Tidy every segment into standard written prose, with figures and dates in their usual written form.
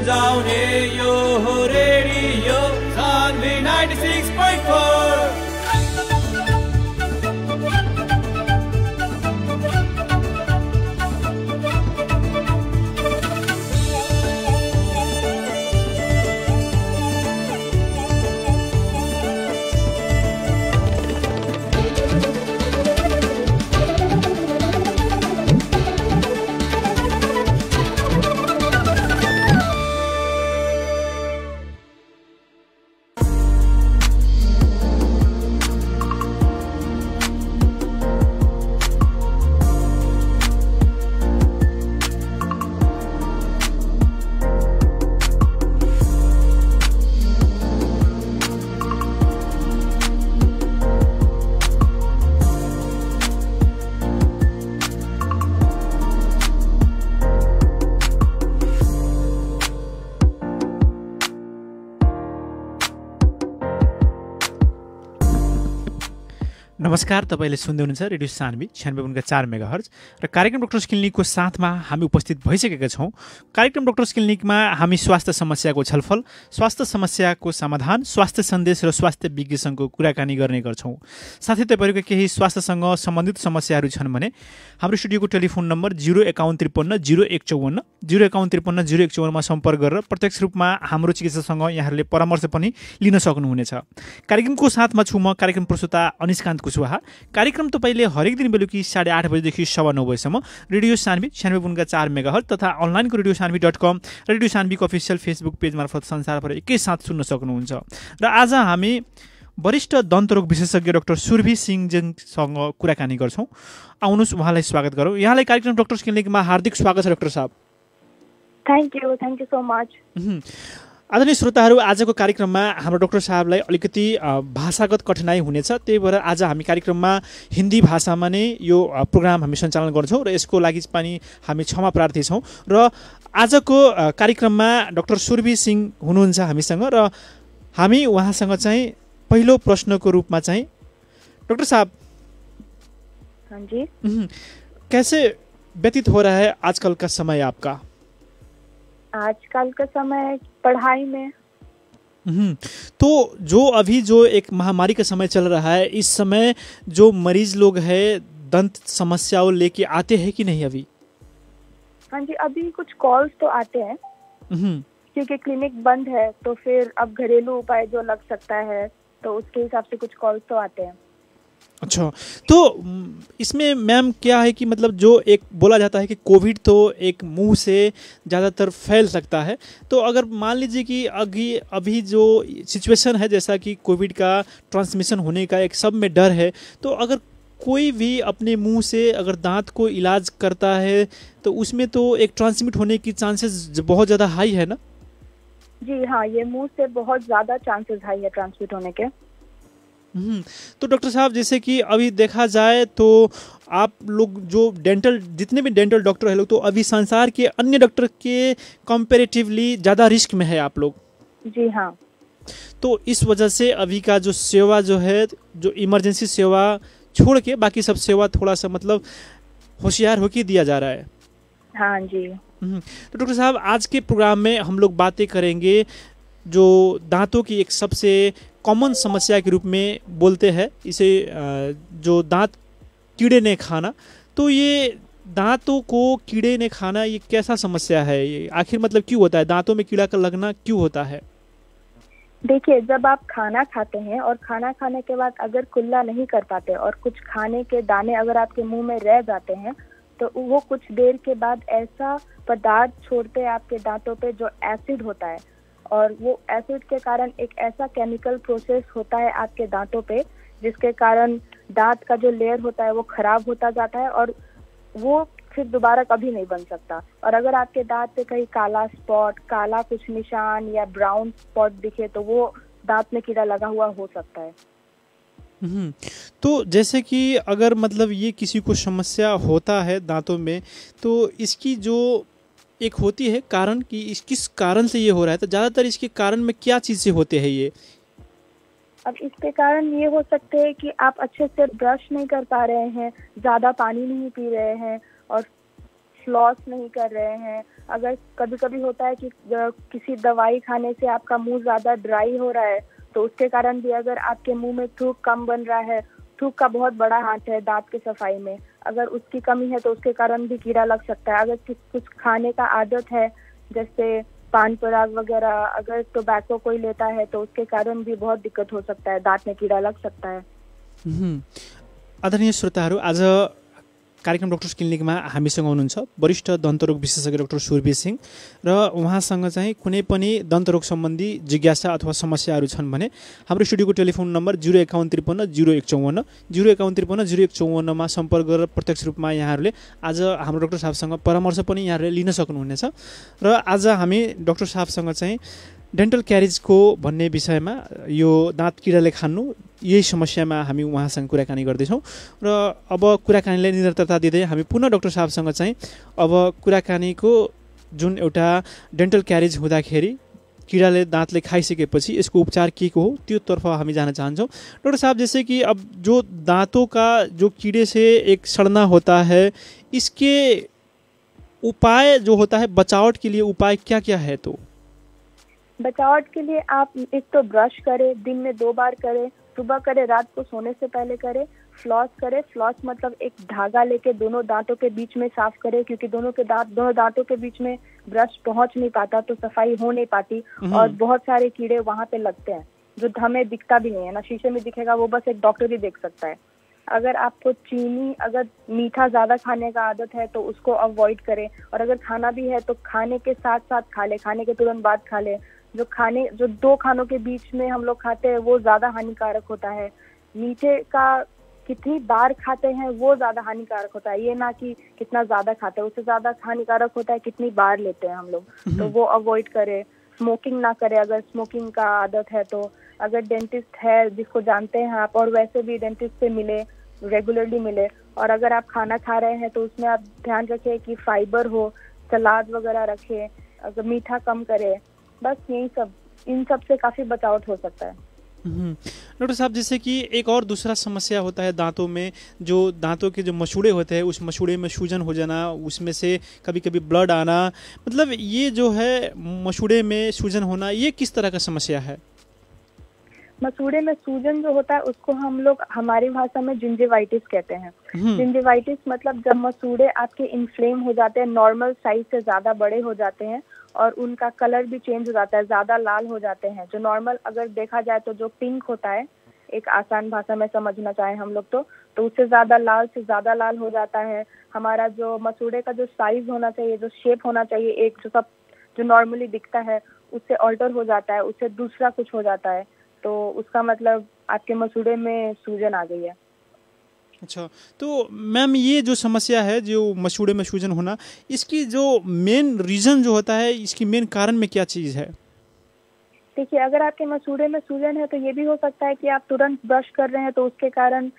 गुन्जाउने यो हो रेडियो सान्वी 96.4। नमस्कार, तपाईले सुन्दै हुनुहुन्छ रेडियो सान्वी 96.4 मेगाहर्ज र कार्यक्रम डक्टर्स क्लिनिकको साथमा हामी उपस्थित भइसकेका छौँ। कार्यक्रम डक्टर्स क्लिनिकमा हामी स्वास्थ्य समस्याको छलफल, स्वास्थ्य समस्याको समाधान, स्वास्थ्य सन्देश र स्वास्थ्य विज्ञसँगको कुराकानी गर्ने गर्छौँ। साथै तपाईहरूको केही स्वास्थ्यसँग सम्बन्धित समस्याहरू छन् भने हाम्रो स्टुडियोको टेलिफोन नम्बर 05153 0154 05153 0154 मा सम्पर्क गरेर प्रत्यक्ष रूपमा हाम्रो चिकित्सकसँग यहाँहरूले परामर्श पनि लिन सक्नुहुनेछ। कार्यक्रमको साथमा छु म कार्यक्रम प्रस्तुता अनिस्कान्त कुशवाहा। कार्यक्रम तपाईले हरेक दिन बेलुकी 8:30 बजेदेखि 9:15 बजेसम्म रेडियो सान्वी 96.4 मेगाहर्ज तथा अनलाइनको रेडियो सान्वी.com र रेडियो सान्वीको अफिसियल फेसबुक पेज मार्फत संसारभर एकैसाथ सुन्न सक्नुहुन्छ। र आज हामी वरिष्ठ दन्तरोग विशेषज्ञ डाक्टर सुरभि सिंहजीसँग कुराकानी गर्छौँ। आउनुहोस् उहाँलाई स्वागत गरौँ। यहाँलाई कार्यक्रम डक्टर्स क्लिनिकमा हार्दिक स्वागत छ डाक्टर साहब। Thank you so much. आदरणीय श्रोताहरू, आजको कार्यक्रममा हाम्रो डाक्टर साहबलाई अलिकति भाषागत कठिनाइ हुनेछ, त्यही भएर आज हामी कार्यक्रममा हिन्दी भाषामा नै यो प्रोग्राम हामी सञ्चालन गर्छौँ र यसको लागि पनि हामी क्षमा प्रार्थी छौँ। र आजको कार्यक्रममा डाक्टर सुरभि सिंह हुनुहुन्छ हामीसँग र हामी उहाँसँग चाहिँ पहिलो प्रश्नको रूपमा चाहिँ डाक्टर साहब, हाँ जी, कैसे व्यतीत हो रहा है आजकल का समय आपका? आजकल का समय पढ़ाई में। तो जो एक महामारी का समय चल रहा है, इस समय जो मरीज लोग हैं दंत समस्याओं लेके आते हैं कि नहीं अभी? हाँ जी, अभी कुछ कॉल्स तो आते हैं क्योंकि क्लिनिक बंद है, तो फिर अब घरेलू उपाय जो लग सकता है तो उसके हिसाब से कुछ कॉल्स तो आते हैं। अच्छा, तो इसमें मैम क्या है कि मतलब जो एक बोला जाता है कि कोविड तो एक मुंह से ज़्यादातर फैल सकता है, तो अगर मान लीजिए कि अभी जो सिचुएशन है जैसा कि कोविड का ट्रांसमिशन होने का एक सब में डर है, तो अगर कोई भी अपने मुंह से अगर दांत को इलाज करता है तो उसमें तो एक ट्रांसमिट होने की चांसेस बहुत ज़्यादा हाई है ना? जी हाँ, ये मुंह से बहुत ज़्यादा चांसेस हाई है ट्रांसमिट होने के। तो डॉक्टर साहब, जैसे कि अभी देखा जाए तो आप लोग जो जितने भी डेंटल डॉक्टर हैं लोग, तो अभी संसार के अन्य डॉक्टर के कंपैरेटिवली ज़्यादा रिस्क में है आप लोग। जी हाँ। तो इस वजह से अभी का जो सेवा जो है, जो इमरजेंसी सेवा छोड़ के बाकी सब सेवा थोड़ा सा मतलब होशियार होकर दिया जा रहा है। हाँ जी। तो डॉक्टर साहब, आज के प्रोग्राम में हम लोग बातें करेंगे जो दांतों की एक सबसे कॉमन समस्या के रूप में बोलते हैं इसे, जो दांत कीड़े ने खाना। तो ये दांतों को कीड़े ने खाना ये कैसा समस्या है? ये आखिर मतलब क्यों होता है? दांतों में कीड़ा का लगना क्यों होता है? देखिए, जब आप खाना खाते हैं और खाना खाने के बाद अगर कुल्ला नहीं कर पाते और कुछ खाने के दाने अगर आपके मुंह में रह जाते हैं, तो वो कुछ देर के बाद ऐसा पदार्थ छोड़ते हैं आपके दांतों पे जो एसिड होता है, और वो एसिड के कारण एक ऐसा केमिकल प्रोसेस होता है आपके दांतों पे जिसके कारण दांत का जो लेयर होता है वो खराब होता जाता है और वो फिर दोबारा कभी नहीं बन सकता। और अगर आपके दांत पे कहीं काला स्पॉट, काला कुछ निशान या ब्राउन स्पॉट दिखे तो वो दांत में कीड़ा लगा हुआ हो सकता है। तो जैसे कि अगर मतलब ये किसी को समस्या होता है दांतों में, तो इसकी जो एक होती है कारण कि किस कारण से ये हो रहा है, तो ज़्यादातर इसके कारण में क्या चीज़ से होते हैं ये? अब इसके कारण ये हो सकते हैं कि आप अच्छे से ब्रश नहीं कर पा रहे हैं, ज़्यादा पानी नहीं पी रहे हैं, और फ्लॉस नहीं कर रहे हैं, अगर कभी कभी होता है कि किसी दवाई खाने से आपका मुंह ज़्यादा ड्राई हो रहा है तो उसके कारण भी अगर आपके मुंह में थूक कम बन रहा है, थूक का बहुत बड़ा हाथ है दांत की सफाई में, अगर उसकी कमी है तो उसके कारण भी कीड़ा लग सकता है। अगर कुछ खाने का आदत है जैसे पान पराग वगैरह, अगर टोबैको कोई लेता है तो उसके कारण भी बहुत दिक्कत हो सकता है, दांत में कीड़ा लग सकता है। आदरणीय श्रोताहरू, आज कार्यक्रम डक्टर्स क्लिनिकमा हामीसँग हुनुहुन्छ वरिष्ठ दन्तरोग विशेषज्ञ डाक्टर सुरबीर सिंह र उहाँसँग चाहिँ कुनै पनि दन्तरोग सम्बन्धी जिज्ञासा अथवा समस्याहरू छन् भने हाम्रो स्टुडियोको टेलिफोन नम्बर 05153 0154 05153 0154मा सम्पर्क गरेर प्रत्यक्ष रूपमा यहाँहरूले आज हाम्रो डाक्टर साहबसँग परामर्श पनि यहाँहरूले लिन सक्नुहुनेछ। र आज हामी डाक्टर साहबसँग चाहिँ डेन्टल क्यारिजको भन्ने विषयमा यो दाँत किराले खानु यही समस्यामा हामी उहाँसँग कुराकानी गर्दैछौँ र अब कुराकानीलाई निरन्तरता दिँदै हामी पुनः डाक्टर साहबसँग चाहिँ अब कुराकानीको जुन एउटा डेन्टल क्यारिज हुँदाखेरि किराले दाँतले खाइसकेपछि यसको उपचार के को हो त्योतर्फ हामी जान चाहन्छौँ। डॉक्टर साहब, जैसे कि अब जो दांतों का जो कीड़े से एक सड़ना होता है, इसके उपाय जो होता है बचावट के लिए उपाय क्या क्या है? तो बचावट के लिए आप एक तो ब्रश करें, दिन में 2 बार करें, सुबह करें, रात को सोने से पहले करें। फ्लॉस करें, फ्लॉस मतलब एक धागा लेके दोनों दांतों के बीच में साफ करें, क्योंकि दोनों दांतों के बीच में ब्रश पहुंच नहीं पाता तो सफाई हो नहीं पाती और बहुत सारे कीड़े वहां पे लगते हैं जो हमें दिखता भी नहीं है ना, शीशे में दिखेगा वो बस एक डॉक्टर ही देख सकता है। अगर आपको चीनी, अगर मीठा ज्यादा खाने का आदत है तो उसको अवॉइड करें, और अगर खाना भी है तो खाने के साथ साथ खा ले, खाने के तुरंत बाद खा ले। जो 2 खानों के बीच में हम लोग खाते हैं वो ज्यादा हानिकारक होता है। मीठे का कितनी बार खाते हैं वो ज्यादा हानिकारक होता है, ये ना कि कितना ज्यादा खाते हैं, उससे ज्यादा हानिकारक होता है कितनी बार लेते हैं हम लोग, तो वो अवॉइड करें। स्मोकिंग ना करें अगर स्मोकिंग का आदत है तो। अगर डेंटिस्ट है जिसको जानते हैं आप, और वैसे भी डेंटिस्ट से मिले, रेगुलरली मिले। और अगर आप खाना खा रहे हैं तो उसमें आप ध्यान रखें कि फाइबर हो, सलाद वगैरह रखें, अगर मीठा कम करें। बस यही सब, इन सब से काफी बचाव हो सकता है। डॉक्टर साहब, जैसे कि एक और दूसरा समस्या होता है दांतों में, जो दांतों के जो मसूड़े होते हैं उस मसूड़े में सूजन हो जाना, उसमें से कभी कभी ब्लड आना, मतलब ये जो है मसूड़े में सूजन होना, ये किस तरह का समस्या है? मसूड़े में सूजन जो होता है उसको हम लोग हमारी भाषा में जिंजिवाइटिस कहते हैं। जिंजिवाइटिस मतलब जब मसूड़े आपके इन्फ्लेम हो जाते हैं, नॉर्मल साइज से ज्यादा बड़े हो जाते हैं और उनका कलर भी चेंज हो जाता है, ज्यादा लाल हो जाते हैं। जो नॉर्मल अगर देखा जाए तो जो पिंक होता है, एक आसान भाषा में समझना चाहें हम लोग तो उससे ज्यादा लाल हो जाता है। हमारा जो मसूड़े का जो साइज होना चाहिए, जो शेप होना चाहिए, एक जो नॉर्मली दिखता है उससे ऑल्टर हो जाता है, उससे दूसरा कुछ हो जाता है, तो उसका मतलब आपके मसूड़े में सूजन आ गई है। अच्छा, तो मैम ये जो समस्या है, जो मसूड़े में सूजन होना, इसकी जो मेन रीजन जो होता है, इसकी मेन कारण में क्या चीज़ है? देखिए, अगर आपके मसूड़े में सूजन है तो ये भी हो सकता है कि आप तुरंत ब्रश कर रहे हैं तो उसके कारण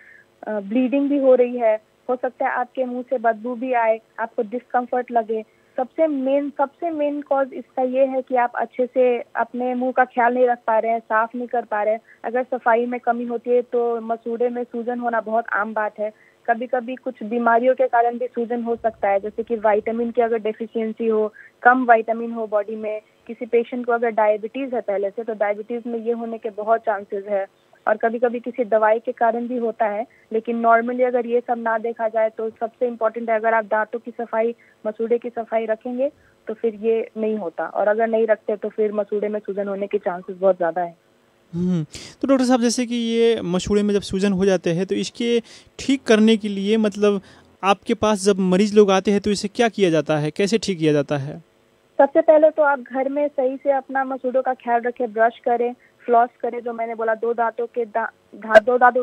ब्लीडिंग भी हो रही है। हो सकता है आपके मुंह से बदबू भी आए, आपको डिस्कम्फर्ट लगे। सबसे मेन कॉज इसका ये है कि आप अच्छे से अपने मुंह का ख्याल नहीं रख पा रहे हैं, साफ नहीं कर पा रहे हैं। अगर सफाई में कमी होती है तो मसूड़े में सूजन होना बहुत आम बात है। कभी कभी कुछ बीमारियों के कारण भी सूजन हो सकता है, जैसे कि विटामिन की अगर डेफिशिएंसी हो, कम विटामिन हो बॉडी में। किसी पेशेंट को अगर डायबिटीज है पहले से, तो डायबिटीज में ये होने के बहुत चांसेस है। और कभी कभी किसी दवाई के कारण भी होता है, लेकिन नॉर्मली अगर ये सब ना देखा जाए तो सबसे इम्पोर्टेंट है, अगर आप दांतों की सफाई, मसूड़े की सफाई रखेंगे तो फिर ये नहीं होता, और अगर नहीं रखते तो फिर मसूड़े में सूजन होने के चांसेस बहुत ज़्यादा है। तो डॉक्टर साहब, जैसे कि ये मसूड़े में जब सूजन हो जाते हैं तो इसके ठीक करने के लिए, मतलब आपके पास जब मरीज लोग आते हैं तो इसे क्या किया जाता है, कैसे ठीक किया जाता है? सबसे पहले तो आप घर में सही से अपना मसूड़ों का ख्याल रखें, ब्रश करें, फ्लॉस करें, जो मैंने बोला, दो दांतों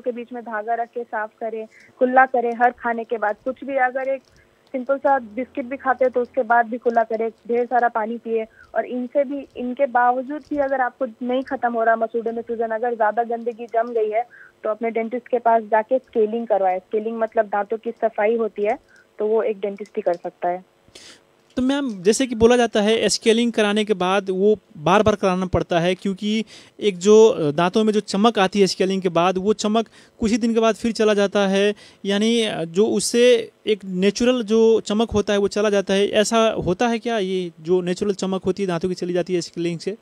के बीच में धागा रख के साफ करें, कुल्ला करें हर खाने के बाद। कुछ भी, अगर एक सिंपल सा बिस्किट भी खाते हैं तो उसके बाद भी कुल्ला करें, ढेर सारा पानी पिए। और इनके बावजूद भी अगर आपको नहीं खत्म हो रहा मसूड़े में सूजन, अगर ज्यादा गंदगी जम गई है तो अपने डेंटिस्ट के पास जाके स्केलिंग करवाए। स्केलिंग मतलब दांतों की सफाई होती है, तो वो एक डेंटिस्ट ही कर सकता है। तो मैम जैसे कि बोला जाता है स्केलिंग कराने के बाद वो बार बार कराना पड़ता है, क्योंकि एक जो दांतों में जो चमक आती है स्केलिंग के बाद, वो चमक कुछ ही दिन के बाद फिर चला जाता है, यानी जो उससे एक नेचुरल जो चमक होता है वो चला जाता है। ऐसा होता है क्या, ये जो नेचुरल चमक होती है दांतों की चली जाती है स्केलिंग से?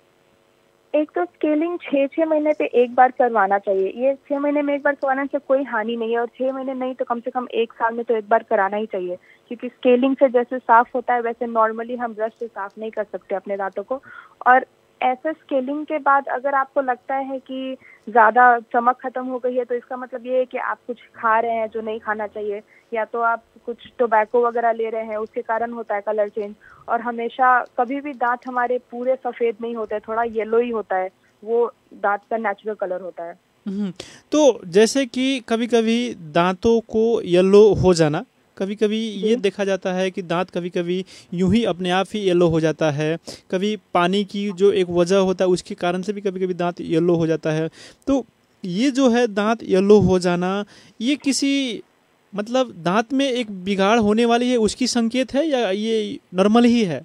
एक तो स्केलिंग 6 महीने पे एक बार करवाना चाहिए। ये 6 महीने में एक बार करवाने से कोई हानि नहीं है, और 6 महीने नहीं तो कम से कम 1 साल में तो एक बार कराना ही चाहिए, क्योंकि स्केलिंग से जैसे साफ होता है वैसे नॉर्मली हम ब्रश से साफ नहीं कर सकते अपने दांतों को। और ऐसा स्केलिंग के बाद अगर आपको लगता है कि ज़्यादा चमक खत्म हो गई है, तो इसका मतलब ये है कि आप कुछ खा रहे हैं जो नहीं खाना चाहिए, या तो आप कुछ टोबैको वगैरह ले रहे हैं, उसके कारण होता है कलर चेंज। और हमेशा कभी भी दांत हमारे पूरे सफ़ेद नहीं होते, थोड़ा येलो ही होता है, वो दांत का नेचुरल कलर होता है। तो जैसे कि कभी कभी दांतों को येलो हो जाना, कभी कभी ये देखा जाता है कि दांत कभी कभी यूं ही अपने आप ही येलो हो जाता है, कभी पानी की जो एक वजह होता है उसके कारण से भी कभी कभी दांत येलो हो जाता है। तो ये जो है दांत येलो हो जाना, ये किसी मतलब दांत में एक बिगाड़ होने वाली है उसकी संकेत है, या ये नॉर्मल ही है?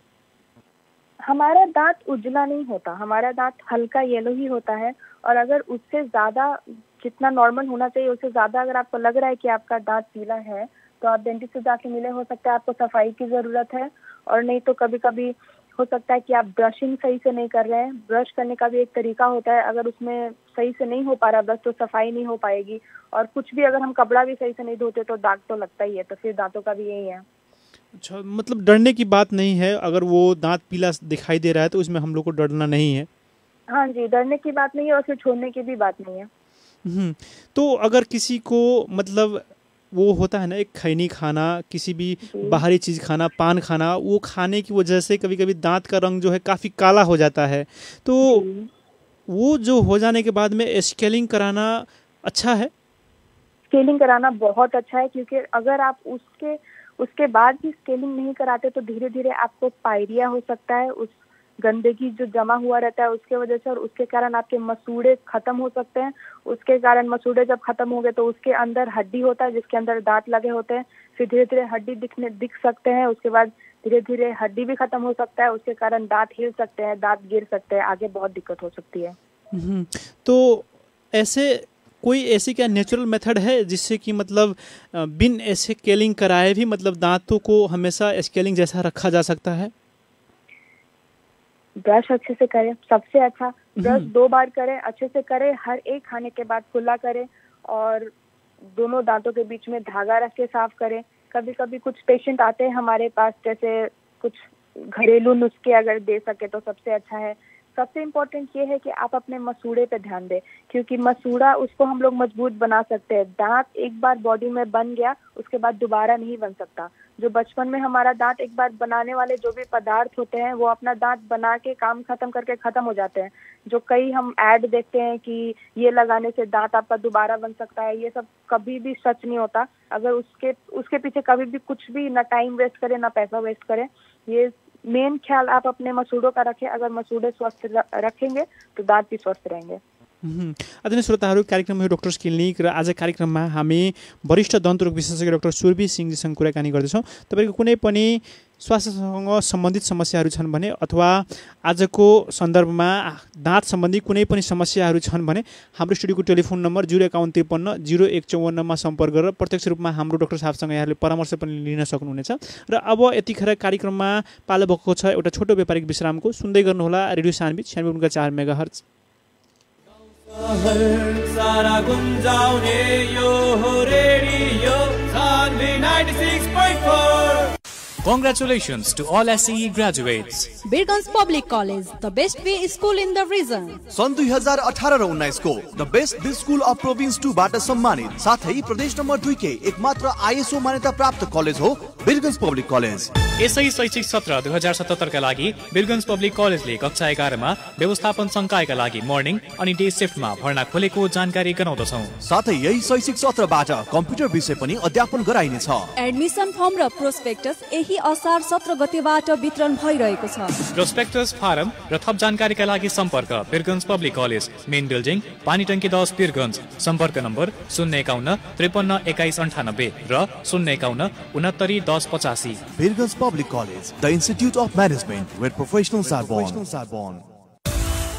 हमारा दांत उजला नहीं होता, हमारा दांत हल्का येलो ही होता है। और अगर उससे ज़्यादा, जितना नॉर्मल होना चाहिए उससे ज़्यादा अगर आपको लग रहा है कि आपका दांत पीला है, तो आप डेंटिस्ट से जाके मिले। हो सकता है आपको सफाई की ज़रूरत है, और नहीं तो कभी कभी हो सकता है कि आप ब्रशिंग सही से नहीं कर रहे हैं। ब्रश करने का भी एक तरीका होता है, अगर उसमें सही से नहीं हो पा रहा ब्रश तो सफाई नहीं हो पाएगी। और कुछ भी अगर हम कपड़ा भी सही से नहीं धोते तो दाग तो लगता ही है, तो फिर दांतों का भी यही है। अच्छा, मतलब डरने की बात नहीं है, अगर वो दांत पीला दिखाई दे रहा है तो उसमें हम लोग को डरना नहीं है। हाँ जी, डरने की बात नहीं है और फिर छोड़ने की भी बात नहीं है। तो अगर किसी को मतलब वो होता है ना एक खैनी खाना, किसी भी बाहरी चीज़ खाना, पान खाना, वो खाने की वजह से कभी कभी दांत का रंग जो है काफ़ी काला हो जाता है, तो वो जो हो जाने के बाद में स्केलिंग कराना अच्छा है? स्केलिंग कराना बहुत अच्छा है, क्योंकि अगर आप उसके बाद भी स्केलिंग नहीं कराते तो धीरे धीरे आपको पायरिया हो सकता है, उस गंदगी जो जमा हुआ रहता है उसके वजह से, और उसके कारण आपके मसूड़े खत्म हो सकते हैं। उसके कारण मसूड़े जब खत्म हो गए तो उसके अंदर हड्डी होता है जिसके अंदर दांत लगे होते हैं, फिर धीरे धीरे हड्डी दिख सकते हैं, उसके बाद धीरे धीरे हड्डी भी खत्म हो सकता है, उसके कारण दांत हिल सकते हैं, दांत गिर सकते हैं, आगे बहुत दिक्कत हो सकती है। तो ऐसी क्या नेचुरल मेथड है जिससे कि मतलब बिन स्केलिंग कराए भी मतलब दांतों को हमेशा स्केलिंग जैसा रखा जा सकता है? ब्रश अच्छे से करें, सबसे अच्छा ब्रश 2 बार करें, अच्छे से करें, हर एक खाने के बाद कुल्ला करें, और दोनों दांतों के बीच में धागा रख के साफ करें। कभी कभी कुछ पेशेंट आते हैं हमारे पास, जैसे कुछ घरेलू नुस्खे अगर दे सके तो सबसे अच्छा है। सबसे इम्पोर्टेंट ये है कि आप अपने मसूड़े पे ध्यान दें, क्योंकि मसूड़ा उसको हम लोग मजबूत बना सकते हैं। दांत एक बार बॉडी में बन गया उसके बाद दोबारा नहीं बन सकता। जो बचपन में हमारा दांत एक बार बनाने वाले जो भी पदार्थ होते हैं वो अपना दांत बना के काम खत्म करके खत्म हो जाते हैं। जो कई हम ऐड देखते हैं कि ये लगाने से दांत आपका दोबारा बन सकता है, ये सब कभी भी सच नहीं होता। अगर उसके पीछे कभी भी कुछ भी ना टाइम वेस्ट करें ना पैसा वेस्ट करें। ये मेन ख्याल आप अपने मसूड़ों का रखें। अगर मसूड़े स्वस्थ रखेंगे तो दांत भी स्वस्थ रहेंगे। आदरणीय श्रोताहरू, कार्यक्रम हो डॉक्टर्स क्लिनिक र आज कार्यक्रममा हामी वरिष्ठ दन्तरोग विशेषज्ञ डाक्टर सुरभि सिंहजीसँग कुराकानी गर्दैछौँ। तपाईको कुनै पनि स्वास्थ्यसँग सम्बन्धित समस्याहरू छन् भने अथवा आजको सन्दर्भमा दाँत सम्बन्धी कुनै पनि समस्याहरू छन् भने हाम्रो स्टुडियोको टेलिफोन नम्बर 05153 0154 मा सम्पर्क गरेर प्रत्यक्ष रूपमा हाम्रो डाक्टर साहबसँग यहाँले परामर्श पनि लिन सक्नुहुनेछ। र अब यतिखेर कार्यक्रममा पालो भएको छ एउटा छोटो व्यापारिक विश्रामको। सुन्दै गर्नुहोला रेडियो सानबीच 96.4 मेगाहर्ज। सारा गुंजाउने यो हो radio Saanvi 96.4। Congratulations to all SCE graduates. Birgun's Public College, the best way school in the region. सन् 2018 र 19 को the best B school of province 2 बाट सम्मानित, साथै प्रदेश नम्बर 2 के एकमात्र ISO मान्यता प्राप्त कलेज हो बिरगन्स पब्लिक कलेज। यसै शैक्षिक सत्र 2077 का लागि बिरगन्स पब्लिक कलेजले कक्षा 11 मा व्यवस्थापन संकायका लागि मर्निङ अनि डे शिफ्टमा भर्ना खोलेको जानकारी गराउँदछौं। साथै यही शैक्षिक सत्रबाट कम्प्युटर विषय पनि अध्यापन गराइनेछ। एडमिसन फर्म र प्रोस्पेक्टस यही कार्तिकी असार 17 गतेबाट वितरण भइरहेको छ। प्रोस्पेक्टस फारम र थप जानकारीका लागि सम्पर्क Birgunj public college, main building, Panitanki 10, Birgunj. सम्पर्क number 051 53 21 98 raw 051 69 10 85। Birgun's Public College, the Institute of Management, where professionals are born.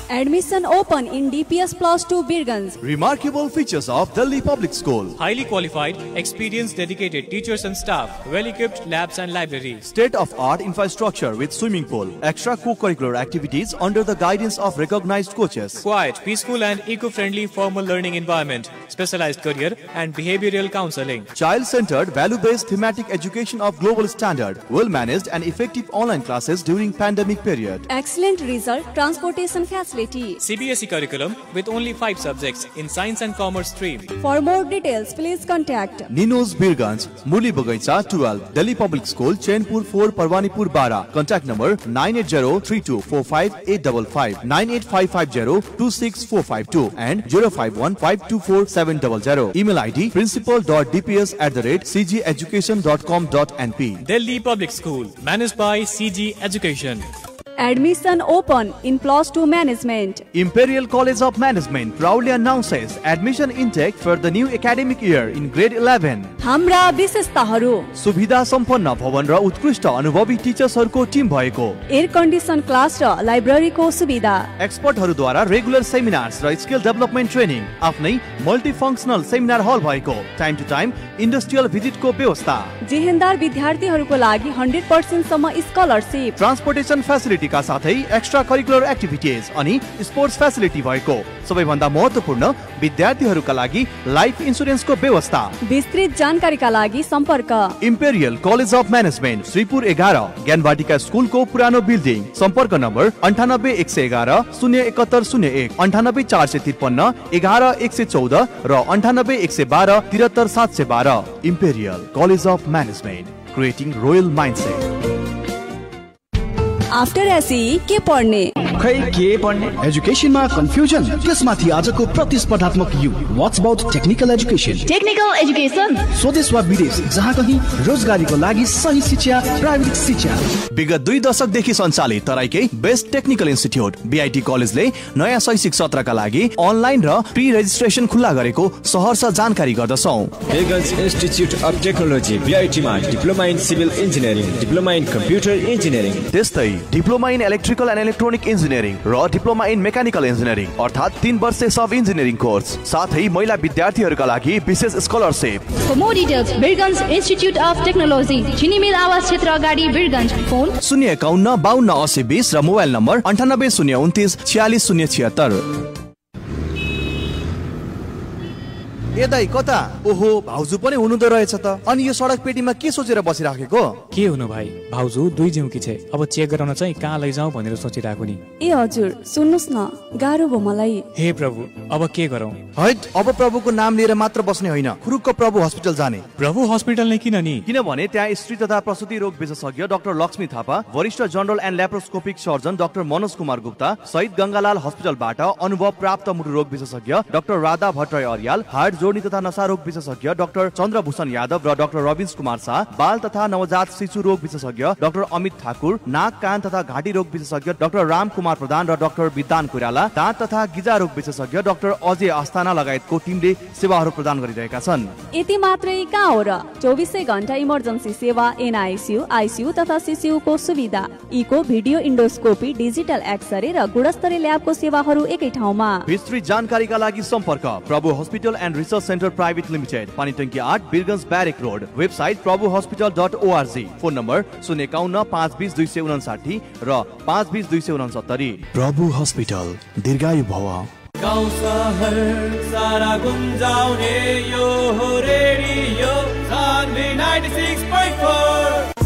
Admission open in DPS Plus 2 Birganj. Remarkable features of Delhi Public School. Highly qualified, experienced, dedicated teachers and staff, well-equipped labs and libraries. State-of-art infrastructure with swimming pool. Extra co-curricular activities under the guidance of recognized coaches. Quiet, peaceful and eco-friendly formal learning environment. Specialized career and behavioral counseling. Child-centered, value-based thematic education of global standard. Well-managed and effective online classes during pandemic period. Excellent result, transportation facility. CBSE curriculum with only 5 subjects in science and commerce stream. For more details, please contact Nino's Birganj, Muli Bagaitsa 12, Delhi Public School, Chainpur 4, Parwanipur, Bara. Contact number 980-3245-855, 98550-26452 and 051-524-700. Email ID principal.dps@cgeducation.com.np. Delhi Public School, managed by CG Education. Admission open in Plus 2 Management. Imperial College of Management proudly announces admission intake for the new academic year in grade 11. हाम्रा विशेषताहरू: सुविधा सम्पन्न भवन र उत्कृष्ट अनुभवी टिचर्सहरूको Tim भएको, air condition class र लाइब्रेरीको सुविधा, एक्सपर्टहरूद्वारा regular seminars र skill development training, आफ्नै मल्टिफङ्क्सनल सेमिनार हल भएको, टाइम टु टाइम इन्डस्ट्रियल भिजिटको व्यवस्था, जेहेन्दार विद्यार्थीहरूको लागि 100% सम्म स्कलरशिप, ट्रान्सपोर्टेसन फेसिलिटी का साथै एक्स्ट्रा करिकुलर एक्टिभिटीज अनि स्पोर्ट्स फेसिलिटी भएको, सबैभन्दा महत्त्वपूर्ण विद्यार्थीहरूका लागि लाइफ इन्स्योरेन्सको व्यवस्था। विस्तृत जानकारीका लागि सम्पर्क Imperial College of Management, Shripur 11, Gyanwatika स्कुलको पुरानो बिल्डिङ। सम्पर्क नम्बर 98 111 071 01, 98 453 11 114 र 98 112 73 712। Imperial College of Management, creating royal mindset. After SEE के पढ्ने? खै के पढ्ने? एजुकेसनमा कन्फ्युजन, त्यसमाथि आजको प्रतिस्पर्धात्मक युग। What's about technical education? Technical education स्वदेश वा विदेश, जहाँ कहीं रोजगारीको लागि सही शिक्षा, प्राविधिक शिक्षा। विगत 2 दशकदेखि सञ्चालित तराईकै बेस्ट टेक्निकल इन्स्टिट्युट बीआईटी कलेजले नयाँ शैक्षिक सत्रका लागि अनलाइन र प्री रेजिस्ट्रेसन खुल्ला गरेको सहर्ष जानकारी गर्दछौँ। Birgunj institute of technology BIT मा diploma in civil engineering, diploma in computer engineering, त्यस्तै diploma in electrical and electronic engineering र डिप्लोमा इन मेकानिकल इन्जिनियरिङ अर्थात् 3 वर्षे सब इन्जिनियरिङ कोर्स, साथै महिला विद्यार्थीहरूका लागि विशेष scholarship. For more details Birgunj institute of technology, चिनीमिल आवास क्षेत्र अगाडि, बिरगन्ज। फोन 051 52 80 20 र मोबाइल नम्बर 98 029 46 076। ए दाइ कता? ओहो, भाउजू पनि हुनुहुँदो रहेछ त। अनि यो सडक पेटीमा के सोचेर बसिराखेको? के हुनु भाइ, भाउजू 2 जिउकी छे, अब चेक गराउन चाहिँ कहाँ लैजाऊ भनेर सोचिरहेको नि। ए हजुर, सुन्नुस् न, गाह्रो भयो मलाई। हे प्रभु, अब के गरौँ? हैट, अब प्रभुको नाम लिएर मात्र बस्ने होइन, खुरुक्क प्रभु हस्पिटल जाने। प्रभु हस्पिटल नै किन नि? किनभने त्यहाँ स्त्री तथा प्रसुति रोग विशेषज्ञ डाक्टर लक्ष्मी थापा, वरिष्ठ general end laparoscopic surgeon doctor Manoj Kumar Gupta, शहीद गंगालाल हस्पिटलबाट अनुभव प्राप्त मुटु रोग विशेषज्ञ डाक्टर राधा भट्टराई अर्याल, हार्ट जोड्नी तथा नसा रोग विशेषज्ञ डाक्टर चन्द्रभूषण यादव र डाक्टर रविन्स कुमार शाह, बाल तथा नवजात शिशु रोग विशेषज्ञ डाक्टर अमित ठाकुर, नाक कान तथा घाँटी रोग विशेषज्ञ डाक्टर राम कुमार प्रधान र डाक्टर विद्यान कोइराला, दाँत तथा गिजा रोग विशेषज्ञ डाक्टर अजय आस्थाना लगायतको टिमले सेवाहरू प्रदान गरिरहेका छन्। यति मात्रै कहाँ हो र, 24 घण्टा इमर्जेन्सी सेवा, एनआईसीयू, आईसीयू तथा सीसीयू को सुविधा, echo, video endoscopy, digital X ray र गुणस्तरीय ल्याबको सेवाहरू एकै ठाउँमा। विस्तृत जानकारीका लागि सम्पर्क Prabhu hospital and research centre private limited, Panitanki 8, Birgunj barrack road. Website prabhuhospital.org। Phone number 051 520 259 र 520 269। प्रभु हस्पिटल, दीर्घायु भव। गाउँ सहर सारा गुन्जाउने यो हो रेडियो सान्वी 96.4।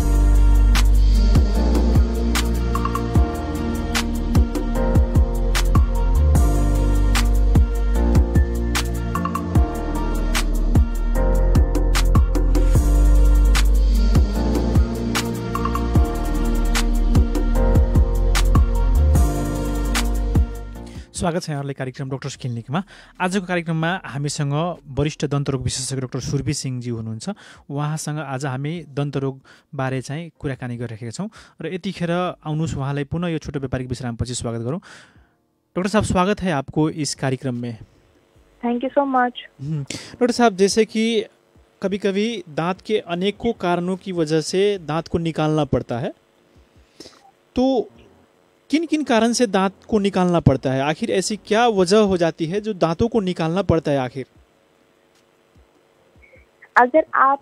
स्वागत छ यहाँहरूलाई कार्यक्रम डक्टर्स क्लिनिकमा। आजको कार्यक्रममा हामीसँग वरिष्ठ दन्तरोग विशेषज्ञ डाक्टर सुरभि सिंहजी हुनुहुन्छ। उहाँसँग आज हामी दन्तरोगबारे चाहिँ कुराकानी गरिरहेका छौँ र यतिखेर आउनुहोस् उहाँलाई पुनः यो छोटो व्यापारिक विश्रामपछि स्वागत गरौँ। डॉक्टर साहब, स्वागत है आपको इस कार्यक्रम में। Thank you so much. Doctor साहब, जैसे कि कभी कभी दांत के अनेकों कारणों की वजह से दांत को निकालना पड़ता है, तो किन किन कारण से दांत को निकालना पड़ता है? आखिर ऐसी क्या वजह हो जाती है जो दांतों को निकालना पड़ता है आखिर? अगर आप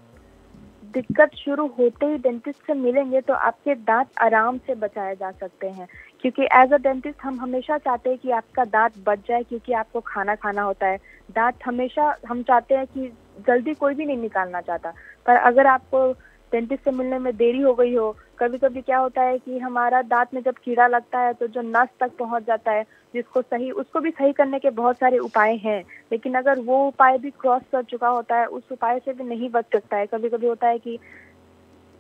दिक्कत शुरू होते ही डेंटिस्ट से मिलेंगे तो आपके दांत आराम से बचाए जा सकते हैं, क्योंकि एज अ डेंटिस्ट हम हमेशा चाहते हैं कि आपका दांत बच जाए, क्योंकि आपको खाना खाना होता है। दांत हमेशा हम चाहते हैं कि जल्दी कोई भी नहीं निकालना चाहता, पर अगर आपको डेंटिस्ट से मिलने में देरी हो गई हो, कभी कभी क्या होता है कि हमारा दांत में जब कीड़ा लगता है तो जो नस तक पहुंच जाता है, उसको भी सही करने के बहुत सारे उपाय हैं, लेकिन अगर वो उपाय भी क्रॉस कर चुका होता है, उस उपाय से भी नहीं बच सकता है। कभी कभी होता है कि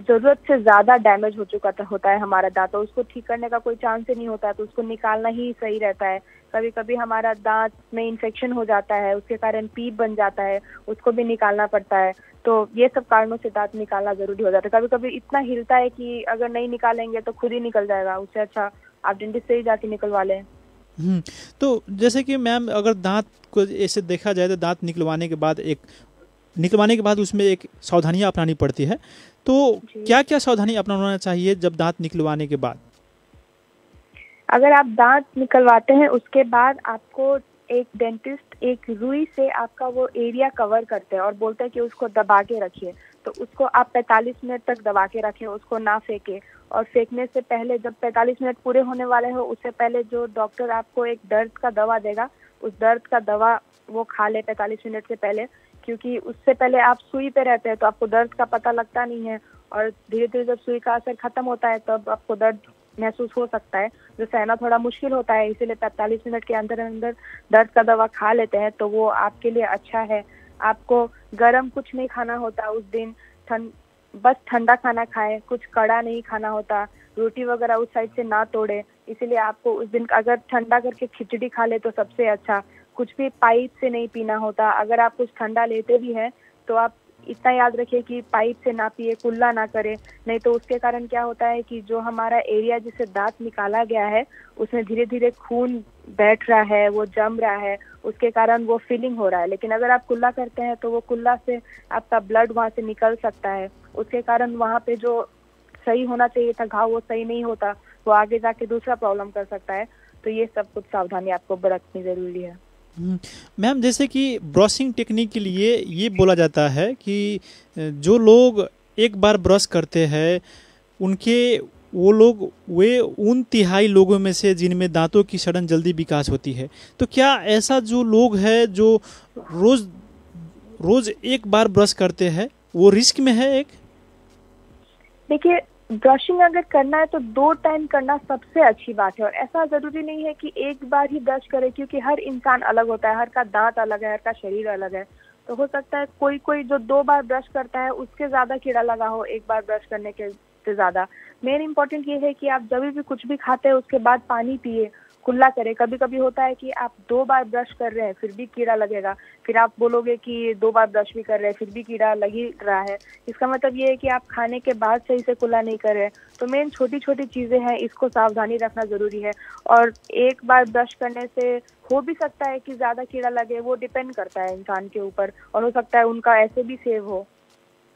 जरूरत से ज्यादा डैमेज हो चुका होता है हमारा दांत, तो उसको ठीक करने का कोई चांस ही नहीं होता है, तो उसको निकालना ही सही रहता है। कभी कभी हमारा दांत में इन्फेक्शन हो जाता है, उसके कारण पीप बन जाता है, उसको भी निकालना पड़ता है। तो ये सब कारणों से दांत निकालना जरूरी हो जाता है। कभी कभी इतना हिलता है कि अगर नहीं निकालेंगे तो खुद ही निकल जाएगा, उससे अच्छा आप डेंटिस्ट से ही जाके निकलवा लें। तो जैसे कि मैम, अगर दांत को ऐसे देखा जाए तो दांत निकलवाने के बाद उसमें एक सावधानियां अपनानी पड़ती है, तो क्या क्या सावधानी अपनाना चाहिए जब दांत निकलवाने के बाद? अगर आप दांत निकलवाते हैं उसके बाद आपको एक डेंटिस्ट एक रुई से आपका वो एरिया कवर करते हैं और बोलते हैं कि उसको दबा के रखिए। तो उसको आप 45 मिनट तक दबा के रखें, उसको ना फेंके। और फेंकने से पहले जब 45 मिनट पूरे होने वाले हो, उससे पहले जो डॉक्टर आपको एक दर्द का दवा देगा, उस दर्द का दवा वो खा ले 45 मिनट से पहले, क्योंकि उससे पहले आप सुई पे रहते हैं तो आपको दर्द का पता लगता नहीं है, और धीरे धीरे जब सुई का असर खत्म होता है तब आपको दर्द महसूस हो सकता है, जो सहना थोड़ा मुश्किल होता है। इसीलिए 45 मिनट के अंदर अंदर दर्द का दवा खा लेते हैं तो वो आपके लिए अच्छा है। आपको गर्म कुछ नहीं खाना होता उस दिन, बस ठंडा खाना खाएं, कुछ कड़ा नहीं खाना होता, रोटी वगैरह उस साइड से ना तोड़े। इसीलिए आपको उस दिन अगर ठंडा करके खिचड़ी खा ले तो सबसे अच्छा। कुछ भी पाइप से नहीं पीना होता। अगर आप कुछ ठंडा लेते भी हैं तो आप इतना याद रखिए कि पाइप से ना पिए, कुल्ला ना करें, नहीं तो उसके कारण क्या होता है कि जो हमारा एरिया जिससे दांत निकाला गया है उसमें धीरे धीरे खून बैठ रहा है, वो जम रहा है, उसके कारण वो फिलिंग हो रहा है। लेकिन अगर आप कुल्ला करते हैं तो वो कुल्ला से आपका ब्लड वहाँ से निकल सकता है, उसके कारण वहाँ पे जो सही होना चाहिए था घाव वो सही नहीं होता, वो आगे जाके दूसरा प्रॉब्लम कर सकता है। तो ये सब कुछ सावधानी आपको बरतनी जरूरी है। मैम, जैसे कि ब्रशिंग टेक्निक के लिए ये बोला जाता है कि जो लोग एक बार ब्रश करते हैं वे 3/4 लोगों में से जिनमें दांतों की सडन जल्दी विकास होती है। तो क्या ऐसा जो लोग हैं जो रोज एक बार ब्रश करते हैं वो रिस्क में है? देखिए, ब्रशिंग अगर करना है तो 2 टाइम करना सबसे अच्छी बात है, और ऐसा जरूरी नहीं है कि एक बार ही ब्रश करे, क्योंकि हर इंसान अलग होता है, हर का दांत अलग है, हर का शरीर अलग है। तो हो सकता है कोई जो 2 बार ब्रश करता है उसके ज्यादा कीड़ा लगा हो एक बार ब्रश करने के से ज्यादा। मेन इंपॉर्टेंट ये है कि आप जब भी कुछ भी खाते हैं उसके बाद पानी पिए, कुल्ला करें। कभी कभी होता है कि आप 2 बार ब्रश कर रहे हैं फिर भी कीड़ा लगेगा, फिर आप बोलोगे कि 2 बार ब्रश भी कर रहे हैं फिर भी कीड़ा लग ही रहा है। इसका मतलब ये है कि आप खाने के बाद सही से कुल्ला नहीं कर रहे। तो मेन छोटी छोटी चीजें हैं, इसको सावधानी रखना जरूरी है। और एक बार ब्रश करने से हो भी सकता है कि ज्यादा कीड़ा लगे, वो डिपेंड करता है इंसान के ऊपर, और हो सकता है उनका ऐसे भी सेव हो।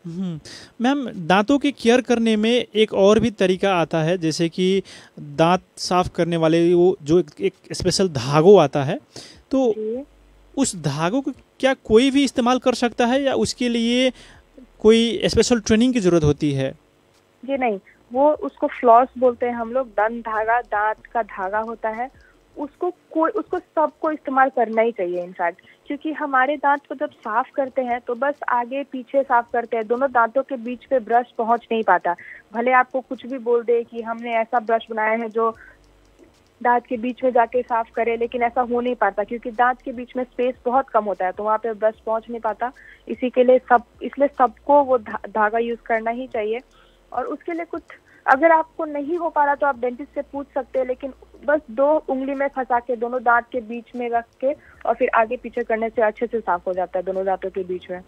मैम, दांतों की केयर करने में एक और भी तरीका आता है, जैसे कि दांत साफ करने वाले वो जो एक स्पेशल धागो आता है, तो उस धागो को क्या कोई भी इस्तेमाल कर सकता है या उसके लिए कोई स्पेशल ट्रेनिंग की जरूरत होती है? जी नहीं, वो उसको फ्लॉस बोलते हैं हम लोग, दंत धागा, दांत का धागा होता है, उसको सबको इस्तेमाल करना ही चाहिए इनफैक्ट, क्योंकि हमारे दांत को जब साफ करते हैं तो बस आगे पीछे साफ करते हैं, दोनों दांतों के बीच पे ब्रश पहुंच नहीं पाता। भले आपको कुछ भी बोल दे कि हमने ऐसा ब्रश बनाया है जो दांत के बीच में जाके साफ करे, लेकिन ऐसा हो नहीं पाता क्योंकि दांत के बीच में स्पेस बहुत कम होता है, तो वहाँ पे ब्रश पहुंच नहीं पाता। इसलिए सबको वो धागा यूज करना ही चाहिए। और उसके लिए कुछ अगर आपको नहीं हो पा रहा तो आप डेंटिस्ट से पूछ सकते हैं, लेकिन बस 2 उंगली में फंसा के दोनों दांत के बीच में रख के और फिर आगे पीछे करने से अच्छे से साफ हो जाता है दोनों दांतों के बीच में।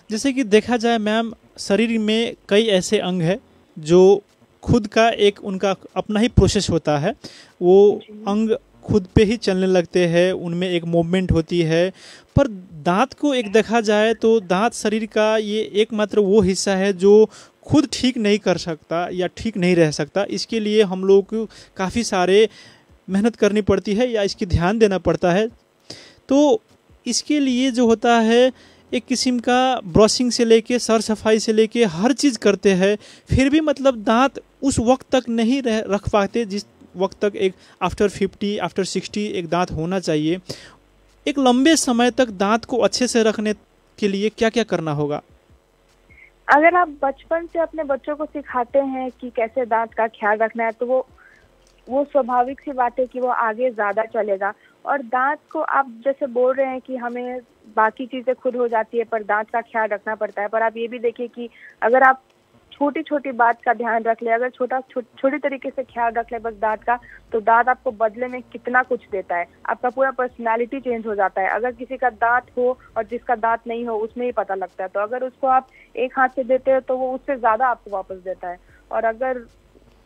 जैसे कि देखा जाए मैम, शरीर में कई ऐसे अंग हैं जो खुद का एक उनका अपना ही प्रोसेस होता है, वो अंग खुद पे ही चलने लगते हैं, उनमें एक मूवमेंट होती है। पर दांत को एक देखा जाए तो दांत शरीर का ये एकमात्र वो हिस्सा है जो खुद ठीक नहीं कर सकता या ठीक नहीं रह सकता। इसके लिए हम लोग को काफ़ी सारे मेहनत करनी पड़ती है या इसकी ध्यान देना पड़ता है। तो इसके लिए जो होता है, एक किस्म का ब्रशिंग से लेके सर सफाई से लेके हर चीज़ करते हैं, फिर भी मतलब दांत उस वक्त तक नहीं रख पाते जिस वक्त तक एक आफ्टर 50 आफ्टर 60 एक दांत होना चाहिए। एक लंबे समय तक दांत को अच्छे से रखने के लिए क्या क्या करना होगा? अगर आप बचपन से अपने बच्चों को सिखाते हैं कि कैसे दांत का ख्याल रखना है, तो वो स्वाभाविक सी बात है कि वो आगे ज़्यादा चलेगा। और दांत को आप जैसे बोल रहे हैं कि हमें बाकी चीज़ें खुद हो जाती है पर दांत का ख्याल रखना पड़ता है, पर आप ये भी देखिए कि अगर आप छोटी छोटी बात का ध्यान रख ले, अगर छोटी तरीके से ख्याल रख ले बस दांत का, तो दांत आपको बदले में कितना कुछ देता है। आपका पूरा पर्सनालिटी चेंज हो जाता है। अगर किसी का दांत हो और जिसका दांत नहीं हो उसमें ही पता लगता है। तो अगर उसको आप एक हाथ से देते हो तो वो उससे ज़्यादा आपको वापस देता है। और अगर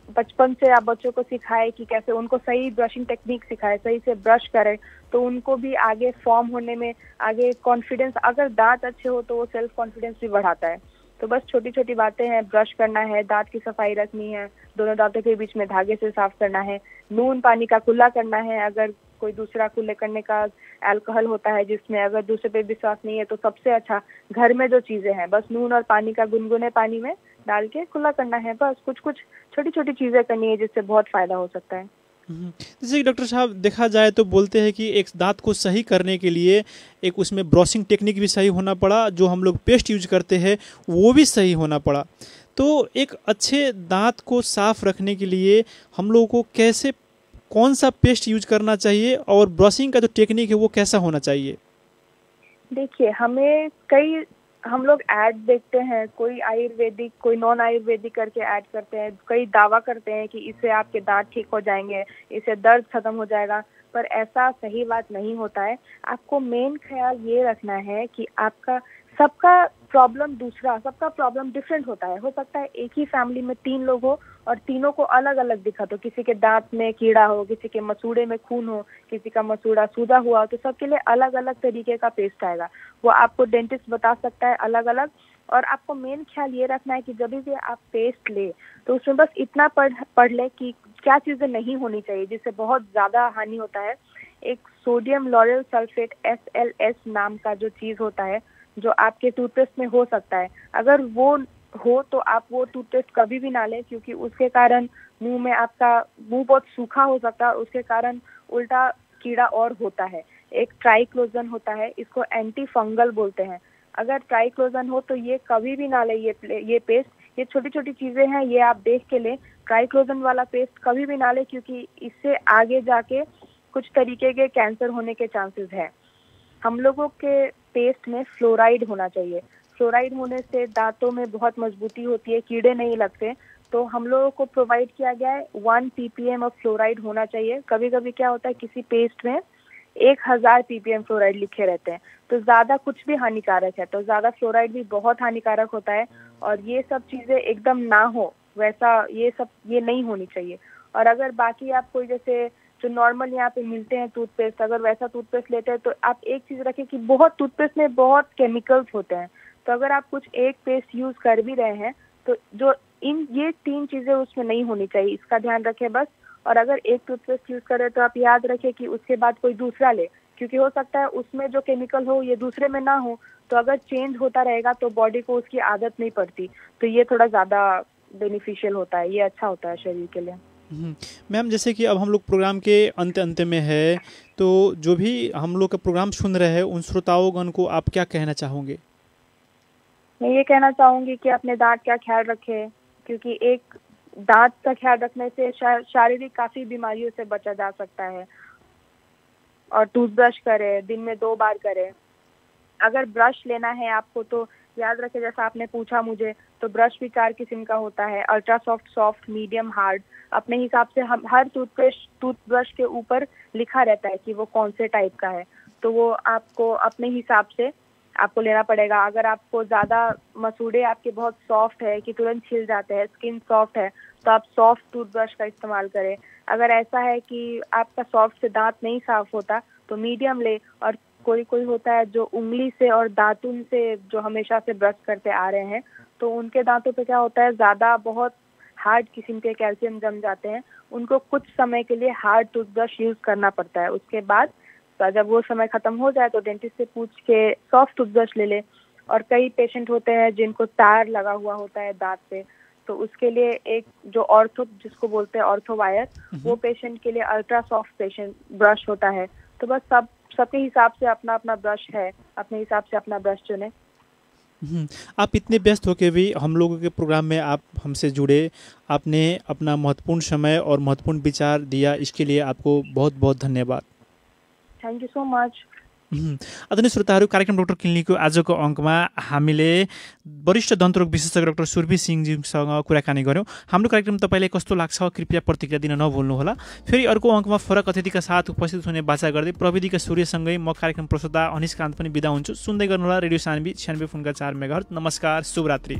बचपन से आप बच्चों को सिखाए कि कैसे उनको सही ब्रशिंग टेक्निक सिखाए, सही से ब्रश करें, तो उनको भी आगे फॉर्म होने में, आगे कॉन्फिडेंस, अगर दांत अच्छे हो तो वो सेल्फ कॉन्फिडेंस भी बढ़ाता है। तो बस छोटी छोटी बातें हैं, ब्रश करना है, दांत की सफाई रखनी है, दोनों दांतों के बीच में धागे से साफ करना है, नून पानी का कुल्ला करना है। अगर कोई दूसरा कुल्ले करने का अल्कोहल होता है जिसमें अगर दूसरे पे विश्वास नहीं है तो सबसे अच्छा घर में जो चीज़ें हैं बस नून और पानी का गुनगुने पानी में डाल के कुल्ला करना है। बस कुछ कुछ छोटी छोटी चीज़ें करनी है जिससे बहुत फ़ायदा हो सकता है। जैसे कि डॉक्टर साहब देखा जाए तो बोलते हैं कि एक दांत को सही करने के लिए एक उसमें ब्रशिंग टेक्निक भी सही होना पड़ा, जो हम लोग पेस्ट यूज करते हैं वो भी सही होना पड़ा। तो एक अच्छे दांत को साफ रखने के लिए हम लोगों को कैसे, कौन सा पेस्ट यूज करना चाहिए और ब्रशिंग का जो टेक्निक है वो कैसा होना चाहिए? देखिए, हम लोग ऐड देखते हैं, कोई आयुर्वेदिक कोई नॉन आयुर्वेदिक करके ऐड करते हैं, कई दावा करते हैं कि इससे आपके दांत ठीक हो जाएंगे, इससे दर्द खत्म हो जाएगा, पर ऐसा सही बात नहीं होता है। आपको मेन ख्याल ये रखना है कि सबका प्रॉब्लम सबका प्रॉब्लम डिफरेंट होता है। हो सकता है एक ही फैमिली में 3 लोग हो और तीनों को अलग अलग दिक्कत हो, किसी के दांत में कीड़ा हो, किसी के मसूड़े में खून हो, किसी का मसूड़ा सूजा हुआ हो, तो सबके लिए अलग अलग तरीके का पेस्ट आएगा, वो आपको डेंटिस्ट बता सकता है अलग अलग। और आपको मेन ख्याल ये रखना है कि जब भी आप पेस्ट ले तो उसमें बस इतना पढ़ ले कि क्या चीज़ें नहीं होनी चाहिए जिससे बहुत ज़्यादा हानि होता है। एक सोडियम लॉरेल सल्फेट SLS नाम का जो चीज़ होता है जो आपके टूथपेस्ट में हो सकता है, अगर वो हो तो आप वो टूथपेस्ट कभी भी ना लें, क्योंकि उसके कारण आपका मुंह बहुत सूखा हो सकता है, उसके कारण उल्टा कीड़ा और होता है। एक ट्राइक्लोजन होता है, इसको एंटी फंगल बोलते हैं। अगर ट्राइक्लोजन हो तो ये कभी भी ना ले, ये पेस्ट। ये छोटी छोटी चीज़ें हैं, ये आप देख के लें। ट्राइक्लोजन वाला पेस्ट कभी भी ना ले, क्योंकि इससे आगे जाके कुछ तरीके के कैंसर होने के चांसेस हैं। हम लोगों के पेस्ट में फ्लोराइड होना चाहिए। फ्लोराइड होने से दांतों में बहुत मजबूती होती है, कीड़े नहीं लगते। तो हम लोगों को प्रोवाइड किया गया है 1 ppm ऑफ फ्लोराइड होना चाहिए। कभी कभी क्या होता है किसी पेस्ट में 1000 ppm फ्लोराइड लिखे रहते हैं, तो ज़्यादा कुछ भी हानिकारक है, तो ज़्यादा फ्लोराइड भी बहुत हानिकारक होता है। और ये सब चीज़ें एकदम ना हो वैसा ये नहीं होनी चाहिए। और अगर बाकी आप कोई जैसे जो नॉर्मल यहाँ पे मिलते हैं टूथपेस्ट, अगर वैसा टूथपेस्ट लेते हैं तो आप एक चीज़ रखें कि बहुत टूथपेस्ट में बहुत केमिकल्स होते हैं। तो अगर आप कुछ एक पेस्ट यूज़ कर भी रहे हैं तो जो ये 3 चीज़ें उसमें नहीं होनी चाहिए, इसका ध्यान रखें बस। और अगर एक टूथपेस्ट यूज़ करें तो आप याद रखें कि उसके बाद कोई दूसरा ले, क्योंकि हो सकता है उसमें जो केमिकल हो ये दूसरे में ना हो। तो अगर चेंज होता रहेगा तो बॉडी को उसकी आदत नहीं पड़ती, तो ये थोड़ा ज़्यादा बेनिफिशियल होता है, ये अच्छा होता है शरीर के लिए। मैम, जैसे कि अब हम लोग प्रोग्राम के अंत में है, तो जो भी हम लोग का प्रोग्राम सुन रहे हैं उन श्रोताओगण को आप क्या कहना चाहोगे? मैं ये कहना चाहूँगी कि अपने दांत का ख्याल रखें, क्योंकि एक दांत का ख्याल रखने से शारीरिक काफ़ी बीमारियों से बचा जा सकता है। और टूथब्रश करें, दिन में 2 बार करें। अगर ब्रश लेना है आपको तो याद रखें, जैसा आपने पूछा मुझे, तो ब्रश भी 4 किस्म का होता है, ultra soft, soft, medium, hard. अपने हिसाब से हम हर टूथब्रश के ऊपर लिखा रहता है कि वो कौन से टाइप का है, तो वो आपको अपने हिसाब से आपको लेना पड़ेगा। अगर आपको ज़्यादा मसूड़े आपके बहुत सॉफ्ट है कि तुरंत छिल जाते हैं, स्किन सॉफ्ट है, तो आप सॉफ्ट टूथब्रश का इस्तेमाल करें। अगर ऐसा है कि आपका सॉफ्ट से दांत नहीं साफ होता तो मीडियम ले। और कोई कोई होता है जो उंगली से और दातुन से जो हमेशा से ब्रश करते आ रहे हैं, तो उनके दांतों पे क्या होता है, ज़्यादा बहुत हार्ड किस्म के कैल्शियम जम जाते हैं, उनको कुछ समय के लिए हार्ड टूथब्रश यूज़ करना पड़ता है। उसके बाद जब वो समय खत्म हो जाए तो डेंटिस्ट से पूछ के सॉफ्ट टूथब्रश ले ले। और कई पेशेंट होते हैं जिनको तार लगा हुआ होता है दांत पे, तो उसके लिए एक जो ऑर्थो जिसको बोलते हैं ऑर्थो वायर, वो पेशेंट के लिए अल्ट्रा सॉफ्ट पेशेंट ब्रश होता है। तो बस सबके हिसाब से अपना अपना ब्रश है, अपने हिसाब से अपना ब्रश चुने। आप इतने व्यस्त होके भी हम लोगों के प्रोग्राम में आप हमसे जुड़े, आपने अपना महत्वपूर्ण समय और महत्वपूर्ण विचार दिया, इसके लिए आपको बहुत बहुत धन्यवाद। Thank you so much. आदरणीय श्रोताहरू, कार्यक्रम डाक्टर क्लिनिकको आजको अङ्कमा हामीले वरिष्ठ दन्तरोग विशेषज्ञ डाक्टर सुरभि सिंहजीसँग कुराकानी गऱ्यौँ। हाम्रो कार्यक्रम तपाईँलाई कस्तो लाग्छ कृपया प्रतिक्रिया दिन नभुल्नुहोला। फेरि अर्को अङ्कमा फरक अतिथिका साथ उपस्थित हुने बाचा गर्दै प्रविधिका सूर्यसँगै म कार्यक्रम प्रस्तुता अनिश कान्त पनि बिदा हुन्छु। सुन्दै गर्नुहोला रेडियो सान्वी 96.4 मेगाहर्ज। नमस्कार, शुभरात्रि।